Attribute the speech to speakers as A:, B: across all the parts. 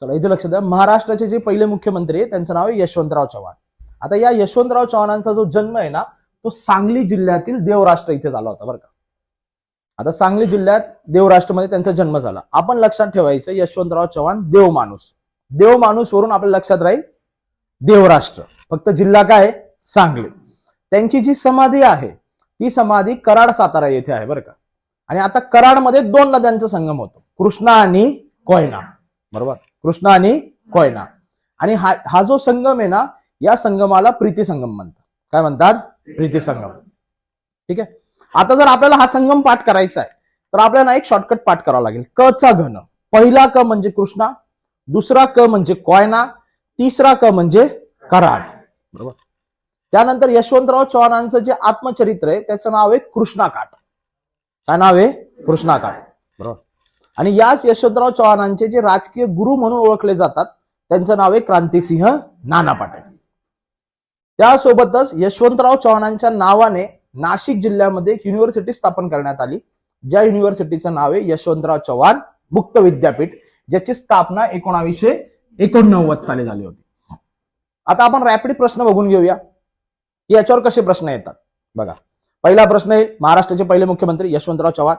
A: चला इथे लक्ष द्या, महाराष्ट्राचे जे पहिले मुख्यमंत्री आहे त्यांचं नाव आहे यशवंतराव चव्हाण. आता या यशवंतराव चव्हाणांचा जो जन्म आहे ना तो सांगली जिल्ह्यातील देवराष्ट्र इथे झाला होता बरं का. आता सांगली जिल्ह्यात देवराष्ट्रमध्ये त्यांचा जन्म झाला. आपण लक्षात ठेवायचं यशवंतराव चव्हाण देवमाणूस, देवमाणूस वरून आपल्या लक्षात राहील देवराष्ट्र, फक्त जिल्हा काय सांगली. त्यांची जी समाधी आहे ती समाधी कराड सातारा येथे आहे बरं का. आणि आता कराडमध्ये 2 नद्यांचा संगम होतो, कृष्णा आणि कोयना, बरोबर, कृष्णा आणि कोयना. आणि हा जो संगम आहे ना या संगमाला प्रीती संगम म्हणतात. काय म्हणतात? प्रीती संगम. ठीक आहे. आता जर आपल्याला हा संगम पाठ करायचा आहे तर आपल्याला एक शॉर्टकट पाठ करावा लागेल. क चा घन, पहिला क म्हणजे कृष्णा, दुसरा क म्हणजे कोयना, तिसरा क म्हणजे कराड, बरोबर. त्यानंतर यशवंतराव चव्हाणांचं जे आत्मचरित्र आहे त्याचं नाव आहे कृष्णाकाठ. काय नाव आहे? कृष्णाकाठ, बरोबर. आणि याच यशवंतराव चव्हाणांचे जे राजकीय गुरु म्हणून ओळखले जातात त्यांचं नाव आहे क्रांतिसिंह नाना पाटील. त्यासोबतच यशवंतराव चव्हाणांच्या नावाने नाशिक जिल्ह्यामध्ये एक युनिव्हर्सिटी स्थापन करण्यात आली, ज्या युनिव्हर्सिटीचं नाव आहे यशवंतराव चव्हाण मुक्त विद्यापीठ, ज्याची स्थापना 1989 साली झाली होती. आता आपण रॅपिड प्रश्न बघून घेऊया याच्यावर कसे प्रश्न येतात बघा. पहिला प्रश्न आहे, महाराष्ट्राचे पहिले मुख्यमंत्री यशवंतराव चव्हाण,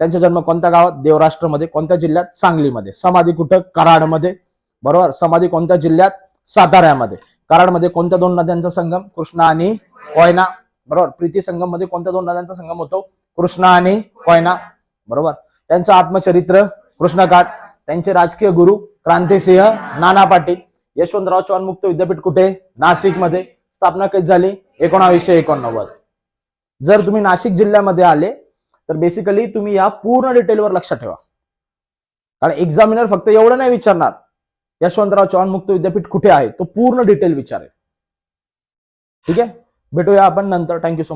A: त्यांचा जन्म कोणत्या गावात? देवराष्ट्रमध्ये. कोणत्या जिल्ह्यात? सांगलीमध्ये. समाधी कुठं? कराडमध्ये, बरोबर. समाधी कोणत्या जिल्ह्यात? साताऱ्यामध्ये. कराडमध्ये कोणत्या 2 नद्यांचा संगम? कृष्णा आणि कोयना, बरोबर. प्रीती संगम मध्ये कोणत्या 2 नद्यांचा संगम होतो? कृष्णा आणि कोयना, बरोबर. त्यांचं आत्मचरित्र कृष्णाकाठ, त्यांचे राजकीय गुरु क्रांतिसिंह नाना पाटील. यशवंतराव चव्हाण मुक्त विद्यापीठ कुठे? नाशिकमध्ये. स्थापना कधी झाली? 1989. जर तुम्ही नाशिक जिल्ह्यामध्ये आले तर बेसिकली तुम्ही या पूर्ण डिटेलवर लक्ष ठेवा, कारण एक्झामिनर फक्त एवढं नाही विचारणार यशवंतराव चव्हाण मुक्त विद्यापीठ कुठे आहे, तो पूर्ण डिटेल विचारेल. ठीक आहे, भेटूया आपण नंतर. Thank you so much.